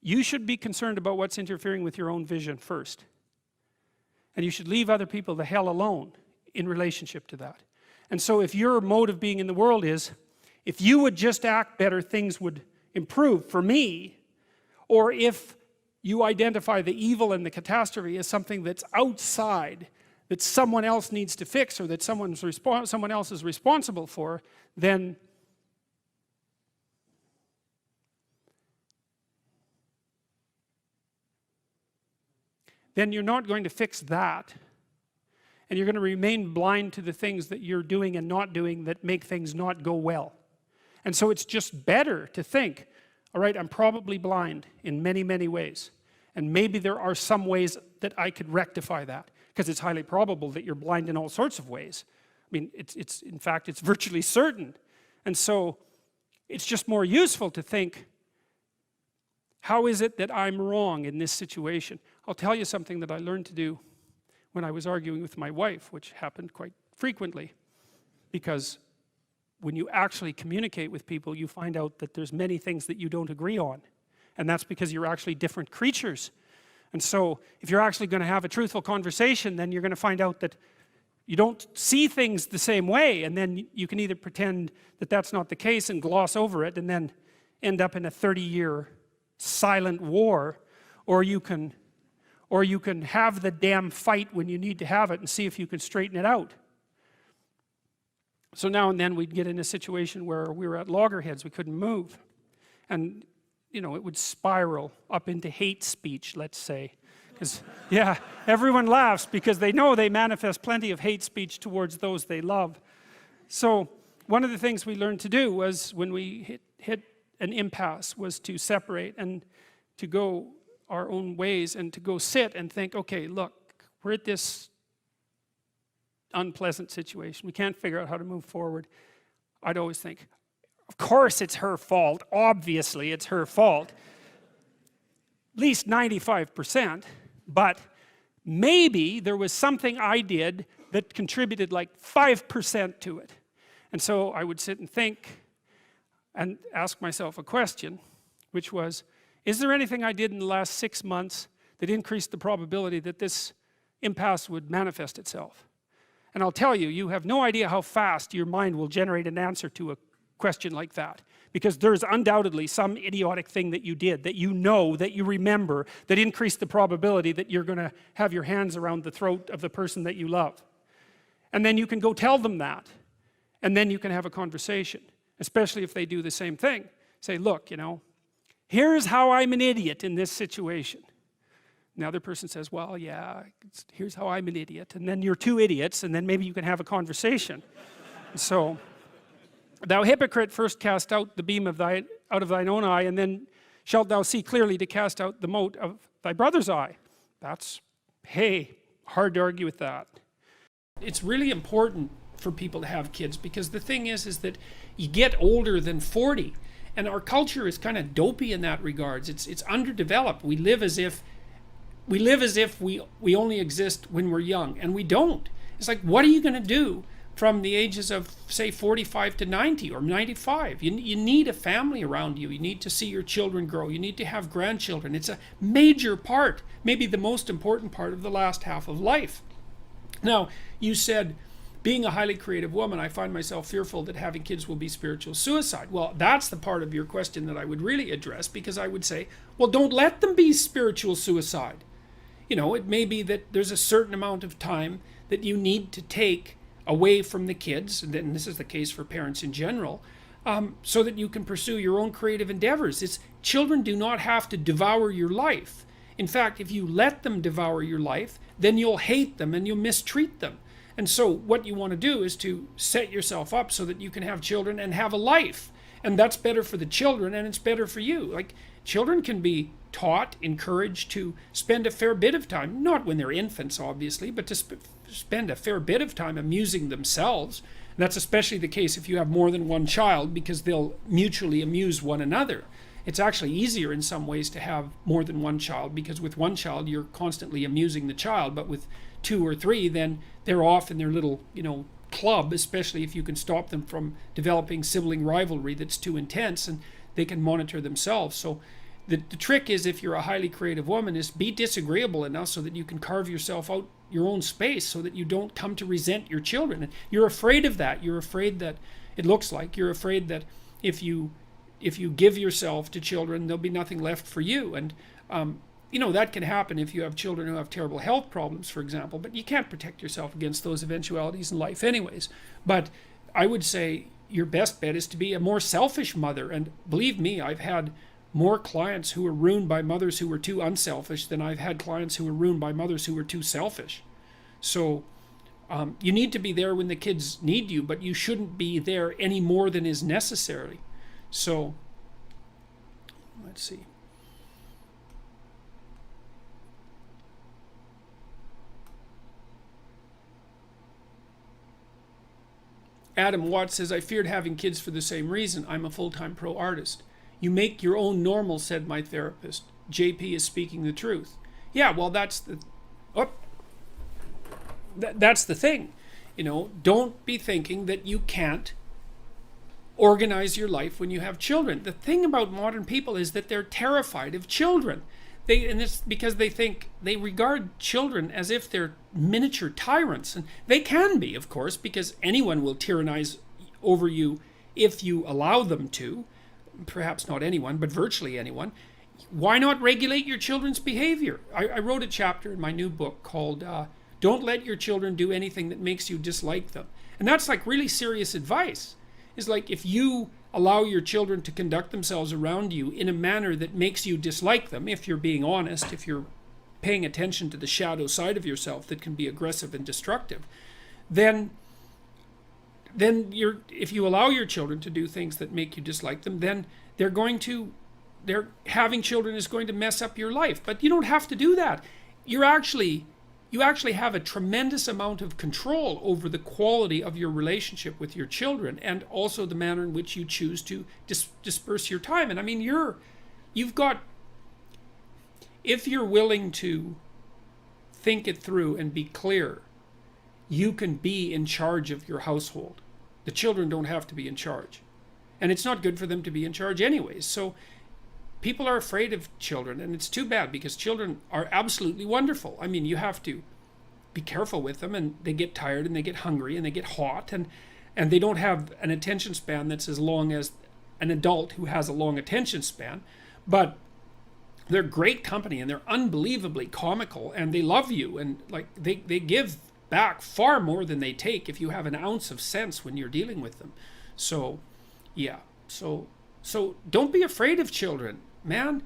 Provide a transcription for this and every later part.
you should be concerned about what's interfering with your own vision first. And you should leave other people the hell alone in relationship to that. And so if your mode of being in the world is, if you would just act better, things would improve for me, or if you identify the evil and the catastrophe as something that's outside, that someone else needs to fix, or that someone else is responsible for, then you're not going to fix that. And you're going to remain blind to the things that you're doing and not doing that make things not go well. And so it's just better to think, all right, I'm probably blind in many, many ways. And maybe there are some ways that I could rectify that, because it's highly probable that you're blind in all sorts of ways. I mean, in fact, it's virtually certain. And so it's just more useful to think, how is it that I'm wrong in this situation? I'll tell you something that I learned to do when I was arguing with my wife, which happened quite frequently, because when you actually communicate with people, you find out that there's many things that you don't agree on. And that's because you're actually different creatures. And so if you're actually going to have a truthful conversation, then you're going to find out that you don't see things the same way, and then you can either pretend that that's not the case and gloss over it and then end up in a 30-year silent war, or you can have the damn fight when you need to have it and see if you can straighten it out. So now and then we'd get in a situation where we were at loggerheads, we couldn't move. And, you know, it would spiral up into hate speech, let's say. Because, yeah, everyone laughs because they know they manifest plenty of hate speech towards those they love. So one of the things we learned to do was, when we hit an impasse, was to separate and to go our own ways, and to go sit and think, okay, look, we're at this unpleasant situation. We can't figure out how to move forward. I'd always think, of course it's her fault. Obviously it's her fault. At least 95%. But maybe there was something I did that contributed like 5% to it. And so I would sit and think and ask myself a question, which was, is there anything I did in the last 6 months that increased the probability that this impasse would manifest itself? And I'll tell you, you have no idea how fast your mind will generate an answer to a question like that. Because there's undoubtedly some idiotic thing that you did, that you know, that you remember, that increased the probability that you're going to have your hands around the throat of the person that you love. And then you can go tell them that. And then you can have a conversation, especially if they do the same thing. Say, look, you know, here's how I'm an idiot in this situation. And the other person says, well, yeah, here's how I'm an idiot. And then you're two idiots, and then maybe you can have a conversation. So, thou hypocrite, first cast out the beam out of thine own eye, and then shalt thou see clearly to cast out the mote of thy brother's eye. That's, hey, hard to argue with that. It's really important for people to have kids, because the thing is that you get older than 40. And our culture is kind of dopey in that regards. It's underdeveloped. We live as if we only exist when we're young, and we don't. It's like, what are you going to do from the ages of, say, 45 to 90 or 95? You need a family around you. You need to see your children grow. You need to have grandchildren. It's a major part, maybe the most important part of the last half of life. Now, you said, being a highly creative woman, I find myself fearful that having kids will be spiritual suicide. Well, that's the part of your question that I would really address, because I would say, well, don't let them be spiritual suicide. You know, it may be that there's a certain amount of time that you need to take away from the kids, and this is the case for parents in general, so that you can pursue your own creative endeavors. Children do not have to devour your life. In fact, if you let them devour your life, then you'll hate them and you'll mistreat them. And so what you want to do is to set yourself up so that you can have children and have a life. And that's better for the children, and it's better for you. Like, children can be taught, encouraged to spend a fair bit of time, not when they're infants, obviously, but to spend a fair bit of time amusing themselves. And that's especially the case if you have more than one child, because they'll mutually amuse one another. It's actually easier in some ways to have more than one child, because with one child you're constantly amusing the child, but with 2 or 3, then they're off in their little, you know, club, especially if you can stop them from developing sibling rivalry that's too intense, and they can monitor themselves. So the trick is, if you're a highly creative woman, is be disagreeable enough so that you can carve yourself out your own space, so that you don't come to resent your children. And you're afraid of that. You're afraid that, it looks like, you're afraid that if you give yourself to children, there'll be nothing left for you. And you know, that can happen if you have children who have terrible health problems, for example, but you can't protect yourself against those eventualities in life anyways. But I would say your best bet is to be a more selfish mother. And believe me, I've had more clients who were ruined by mothers who were too unselfish than I've had clients who were ruined by mothers who were too selfish. So you need to be there when the kids need you, but you shouldn't be there any more than is necessary. So let's see. Adam Watts says, I feared having kids for the same reason. I'm a full-time pro artist. You make your own normal, said my therapist. JP is speaking the truth. Yeah, well, that's the thing. You know, don't be thinking that you can't organize your life when you have children. The thing about modern people is that they're terrified of children. And it's because they regard children as if they're miniature tyrants. And they can be, of course, because anyone will tyrannize over you if you allow them to. Perhaps not anyone, but virtually anyone. Why not regulate your children's behavior? I wrote a chapter in my new book called Don't Let Your Children Do Anything That Makes You Dislike Them. And that's like really serious advice. It's like, if you allow your children to conduct themselves around you in a manner that makes you dislike them, if you're being honest, if you're paying attention to the shadow side of yourself that can be aggressive and destructive, then if you allow your children to do things that make you dislike them, then having children is going to mess up your life. But you don't have to do that. You actually have a tremendous amount of control over the quality of your relationship with your children, and also the manner in which you choose to disperse your time. And I mean, if you're willing to think it through and be clear, you can be in charge of your household. The children don't have to be in charge. And it's not good for them to be in charge anyways. So people are afraid of children, and it's too bad, because children are absolutely wonderful. I mean, you have to be careful with them, and they get tired, and they get hungry, and they get hot, and they don't have an attention span that's as long as an adult who has a long attention span. But they're great company, and they're unbelievably comical, and they love you, and like they give back far more than they take if you have an ounce of sense when you're dealing with them. So yeah, so don't be afraid of children, man.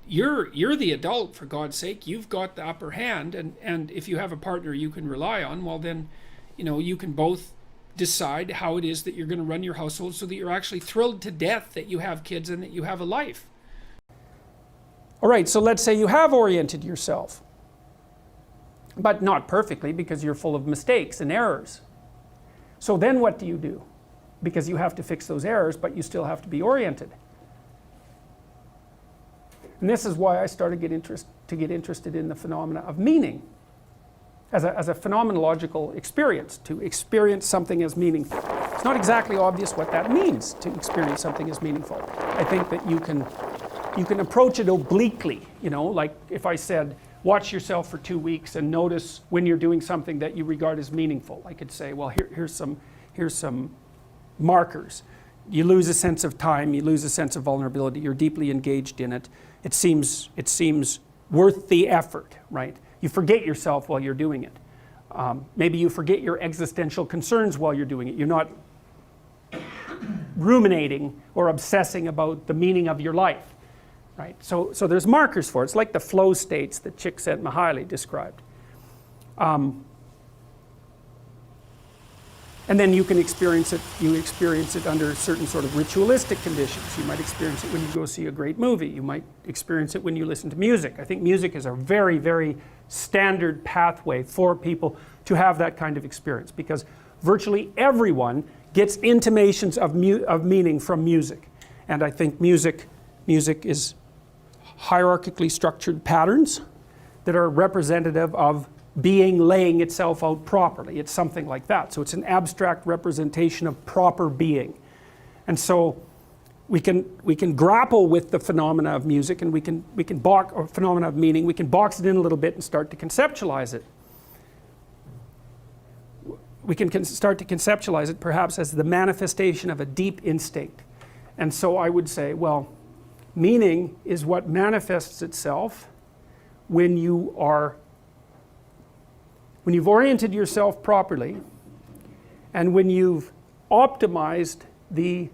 You're the adult, for God's sake. You've got the upper hand, and if you have a partner you can rely on, well then, you know, you can both decide how it is that you're going to run your household so that you're actually thrilled to death that you have kids and that you have a life. All right, so let's say you have oriented yourself, but not perfectly, because you're full of mistakes and errors. So then what do you do? Because you have to fix those errors, but you still have to be oriented. And this is why I started to get interested in the phenomena of meaning as a phenomenological experience, to experience something as meaningful. It's not exactly obvious what that means, to experience something as meaningful. I think that you can approach it obliquely, you know, like if I said, watch yourself for 2 weeks and notice when you're doing something that you regard as meaningful. I could say, well, here's some markers. You lose a sense of time, you lose a sense of vulnerability, you're deeply engaged in it. It seems worth the effort, right? You forget yourself while you're doing it. Maybe you forget your existential concerns while you're doing it. You're not ruminating or obsessing about the meaning of your life, right? So there's markers for it. It's like the flow states that Csikszentmihalyi described. And then you can experience it. You experience it under certain sort of ritualistic conditions. You might experience it when you go see a great movie. You might experience it when you listen to music. I think music is a very, very standard pathway for people to have that kind of experience, because virtually everyone gets intimations of meaning from music. And I think music is hierarchically structured patterns that are representative of being laying itself out properly. It's something like that. So it's an abstract representation of proper being. And so we can grapple with the phenomena of music, and we can box, or phenomena of meaning, we can box it in a little bit and start to conceptualize it. We can start to conceptualize it perhaps as the manifestation of a deep instinct. And so I would say, well, meaning is what manifests itself when you've oriented yourself properly, and when you've optimized the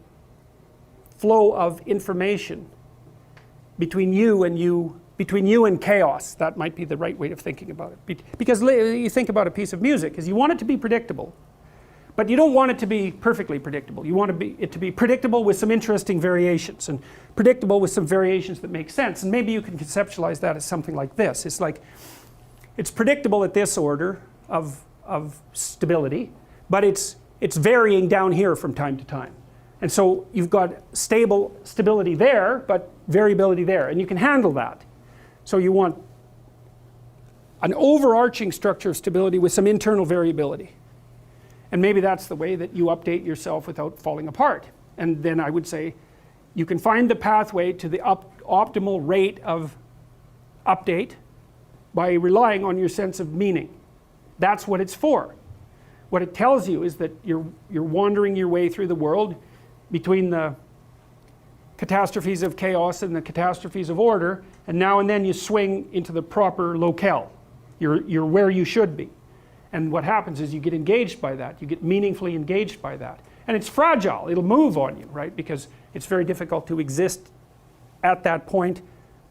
flow of information between you and chaos. That might be the right way of thinking about it. Because you think about a piece of music, because you want it to be predictable, but you don't want it to be perfectly predictable. You want it to be predictable with some interesting variations, and predictable with some variations that make sense. And maybe you can conceptualize that as something like this. It's like, it's predictable at this order of stability, but it's varying down here from time to time. And so you've got stability there, but variability there, and you can handle that. So you want an overarching structure of stability with some internal variability. And maybe that's the way that you update yourself without falling apart. And then I would say you can find the pathway to the optimal rate of update by relying on your sense of meaning. That's what it's for. What it tells you is that you're wandering your way through the world between the catastrophes of chaos and the catastrophes of order, and now and then you swing into the proper locale. You're where you should be. And what happens is you get engaged by that. You get meaningfully engaged by that. And it's fragile. It'll move on you, right? Because it's very difficult to exist at that point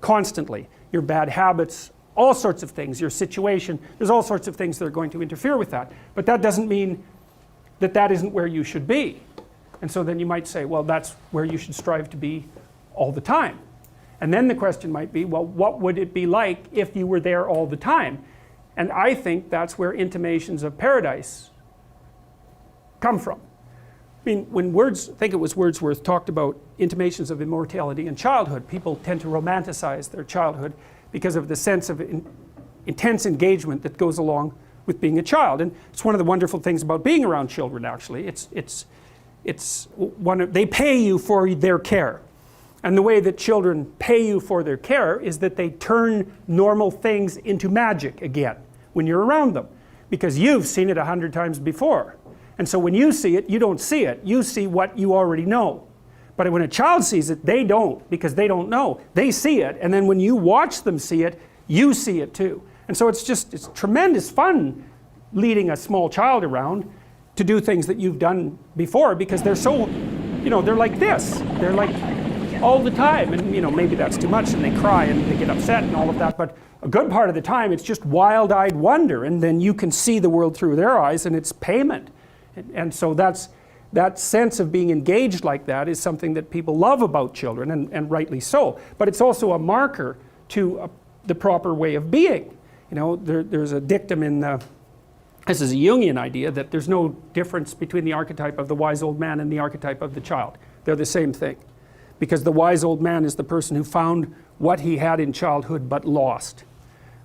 constantly. Your bad habits, all sorts of things, your situation, there's all sorts of things that are going to interfere with that. But that doesn't mean that that isn't where you should be. And so then you might say, well, that's where you should strive to be all the time. And then the question might be, well, what would it be like if you were there all the time? And I think that's where intimations of paradise come from. I mean, when I think it was Wordsworth, talked about intimations of immortality in childhood, people tend to romanticize their childhood because of the sense of intense engagement that goes along with being a child. And it's one of the wonderful things about being around children, actually. They pay you for their care. And the way that children pay you for their care is that they turn normal things into magic again when you're around them, because you've seen it 100 times before. And so when you see it, you don't see it. You see what you already know. But when a child sees it, they don't, because they don't know. They see it, and then when you watch them see it, you see it too. And so it's tremendous fun leading a small child around to do things that you've done before, because they're so, they're like this. They're like all the time, and maybe that's too much, and they cry and they get upset and all of that, but a good part of the time it's just wild-eyed wonder, and then you can see the world through their eyes, and it's payment. And so that sense of being engaged like that is something that people love about children, and rightly so. But it's also a marker to the proper way of being. There's a dictum in this is a Jungian idea, that there's no difference between the archetype of the wise old man and the archetype of the child. They're the same thing. Because the wise old man is the person who found what he had in childhood but lost.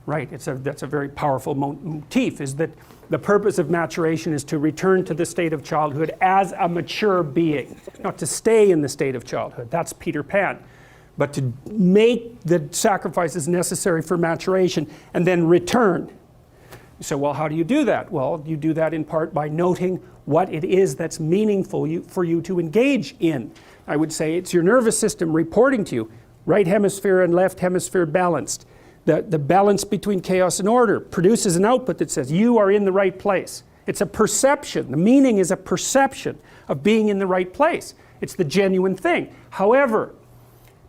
Right? That's a very powerful motif, is that the purpose of maturation is to return to the state of childhood as a mature being. Not to stay in the state of childhood. That's Peter Pan. But to make the sacrifices necessary for maturation and then return. So, well, how do you do that? Well, you do that in part by noting what it is that's meaningful for you to engage in. I would say it's your nervous system reporting to you. Right hemisphere and left hemisphere balanced. The balance between chaos and order produces an output that says you are in the right place. It's a perception. The meaning is a perception of being in the right place. It's the genuine thing. However,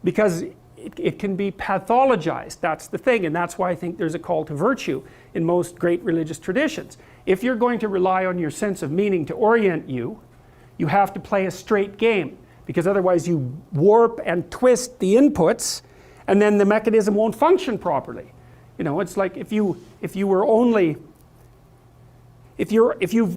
because it can be pathologized, that's the thing, and that's why I think there's a call to virtue in most great religious traditions. If you're going to rely on your sense of meaning to orient you, you have to play a straight game, because otherwise you warp and twist the inputs, and then the mechanism won't function properly. It's like if you've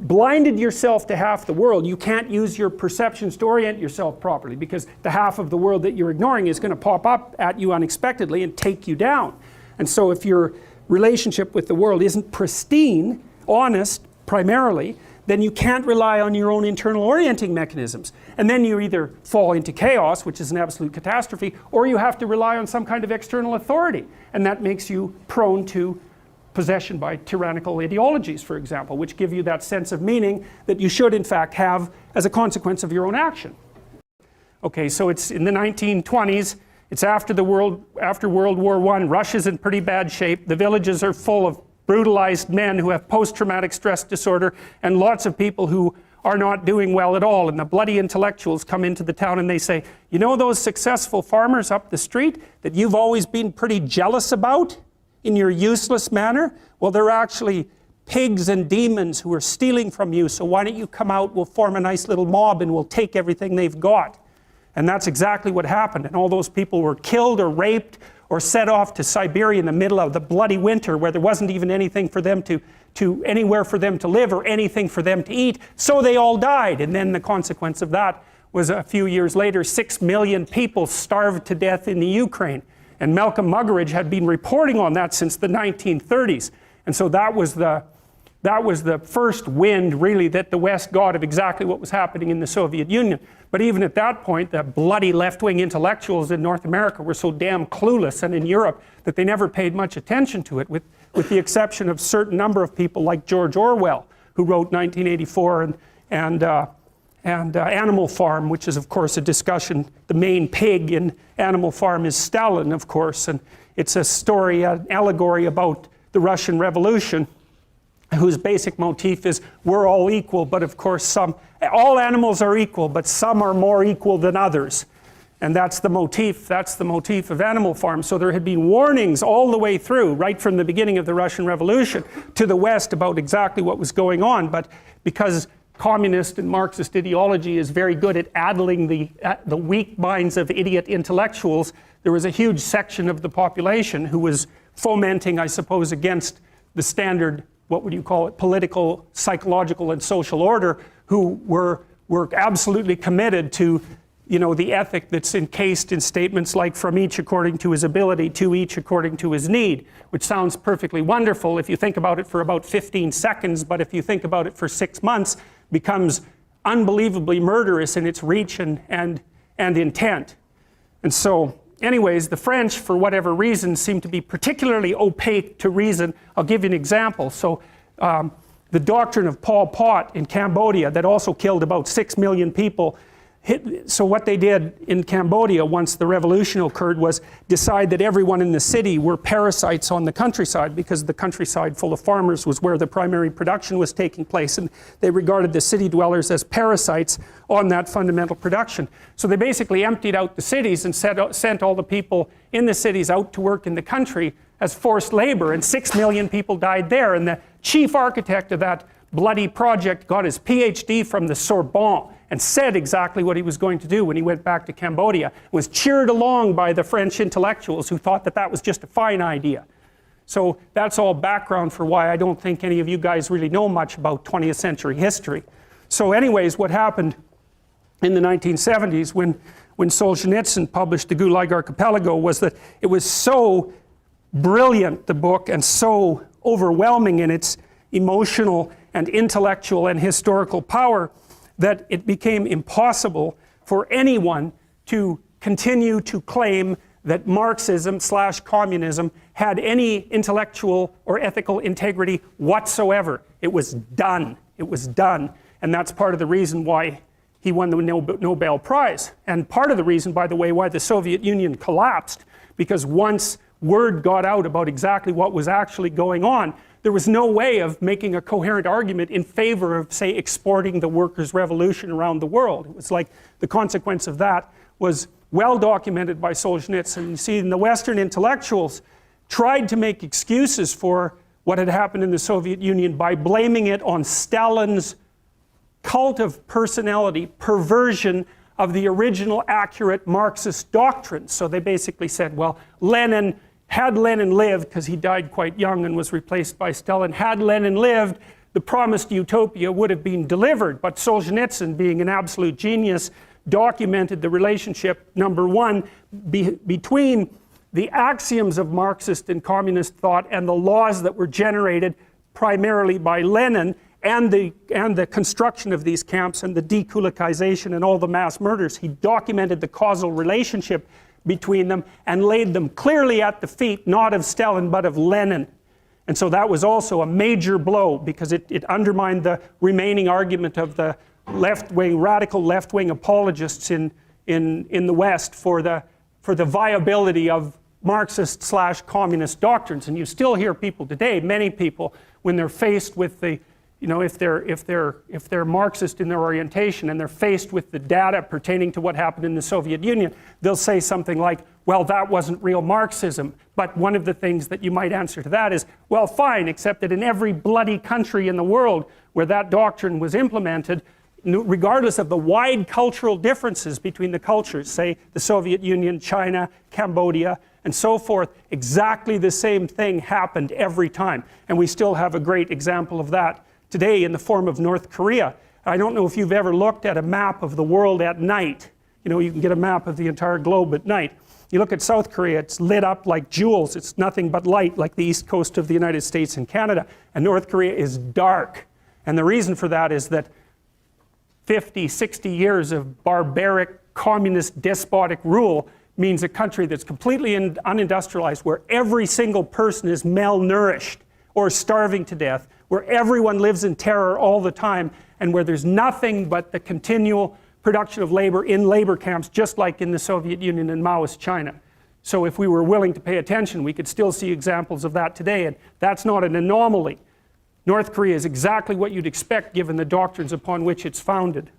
blinded yourself to half the world, you can't use your perceptions to orient yourself properly, because the half of the world that you're ignoring is going to pop up at you unexpectedly and take you down. And so if your relationship with the world isn't pristine, honest primarily, then you can't rely on your own internal orienting mechanisms. And then you either fall into chaos, which is an absolute catastrophe, or you have to rely on some kind of external authority. And that makes you prone to possession by tyrannical ideologies, for example, which give you that sense of meaning that you should in fact have as a consequence of your own action. Okay, so it's in the 1920s, it's after World War I, Russia's in pretty bad shape, the villages are full of brutalized men who have post-traumatic stress disorder, and lots of people who are not doing well at all, and the bloody intellectuals come into the town and they say, you know those successful farmers up the street that you've always been pretty jealous about in your useless manner? Well, they're actually pigs and demons who are stealing from you, so why don't you come out, we'll form a nice little mob and we'll take everything they've got. And that's exactly what happened, and all those people were killed or raped or set off to Siberia in the middle of the bloody winter where there wasn't even anything for them anywhere for them to live or anything for them to eat, so they all died. And then the consequence of that was a few years later, 6 million people starved to death in the Ukraine. And Malcolm Muggeridge had been reporting on that since the 1930s. And so that was the first wind, really, that the West got of exactly what was happening in the Soviet Union. But even at that point, the bloody left-wing intellectuals in North America were so damn clueless, and in Europe, that they never paid much attention to it, with the exception of a certain number of people like George Orwell, who wrote 1984 and Animal Farm, which is of course a discussion. The main pig in Animal Farm is Stalin, of course, and it's a story, an allegory about the Russian Revolution, whose basic motif is we're all equal, but of course all animals are equal, but some are more equal than others. And that's the motif of Animal Farm. So there had been warnings all the way through, right from the beginning of the Russian Revolution to the West, about exactly what was going on. But because communist and Marxist ideology is very good at addling the weak minds of idiot intellectuals, there was a huge section of the population who was fomenting, I suppose, against the standard, what would you call it, political, psychological, and social order, who were absolutely committed to, you know, the ethic that's encased in statements like from each according to his ability, to each according to his need, which sounds perfectly wonderful if you think about it for about 15 seconds, but if you think about it for 6 months, becomes unbelievably murderous in its reach and intent. And so, anyways, the French, for whatever reason, seem to be particularly opaque to reason. I'll give you an example. So the doctrine of Pol Pot in Cambodia that also killed about 6 million people. So what they did in Cambodia once the revolution occurred was decide that everyone in the city were parasites on the countryside, because the countryside full of farmers was where the primary production was taking place, and they regarded the city dwellers as parasites on that fundamental production. So they basically emptied out the cities and sent all the people in the cities out to work in the country as forced labor, and 6 million people died there. And the chief architect of that bloody project got his PhD from the Sorbonne and said exactly what he was going to do when he went back to Cambodia, was cheered along by the French intellectuals who thought that that was just a fine idea. So that's all background for why I don't think any of you guys really know much about 20th century history. So anyways, what happened in the 1970s when Solzhenitsyn published the Gulag Archipelago was that it was so brilliant, the book, and so overwhelming in its emotional and intellectual and historical power, that it became impossible for anyone to continue to claim that Marxism/communism had any intellectual or ethical integrity whatsoever. It was done. It was done. And that's part of the reason why he won the Nobel Prize. And part of the reason, by the way, why the Soviet Union collapsed, because once word got out about exactly what was actually going on, there was no way of making a coherent argument in favor of, say, exporting the workers' revolution around the world. It was like the consequence of that was well documented by Solzhenitsyn. You see, the Western intellectuals tried to make excuses for what had happened in the Soviet Union by blaming it on Stalin's cult of personality, perversion of the original accurate Marxist doctrines. So they basically said, well, had Lenin lived, because he died quite young and was replaced by Stalin, had Lenin lived, the promised utopia would have been delivered. But Solzhenitsyn, being an absolute genius, documented the relationship, number one, between the axioms of Marxist and communist thought and the laws that were generated primarily by Lenin, and the construction of these camps and the dekulakization and all the mass murders. He documented the causal relationship between them and laid them clearly at the feet, not of Stalin, but of Lenin. And so that was also a major blow, because it undermined the remaining argument of the left-wing, radical left-wing apologists in the West for the viability of Marxist/communist doctrines. And you still hear people today, many people, when they're faced with the, you know, if they're Marxist in their orientation and they're faced with the data pertaining to what happened in the Soviet Union, they'll say something like, well, that wasn't real Marxism. But one of the things that you might answer to that is, well, fine, except that in every bloody country in the world where that doctrine was implemented, regardless of the wide cultural differences between the cultures, say the Soviet Union, China, Cambodia, and so forth, exactly the same thing happened every time. And we still have a great example of that today in the form of North Korea. I don't know if you've ever looked at a map of the world at night. You know, you can get a map of the entire globe at night. You look at South Korea, it's lit up like jewels. It's nothing but light, like the east coast of the United States and Canada. And North Korea is dark. And the reason for that is that 50, 60 years of barbaric, communist, despotic rule means a country that's completely unindustrialized, where every single person is malnourished or starving to death, where everyone lives in terror all the time, and where there's nothing but the continual production of labor in labor camps, just like in the Soviet Union and Maoist China. So if we were willing to pay attention, we could still see examples of that today, and that's not an anomaly. North Korea is exactly what you'd expect given the doctrines upon which it's founded.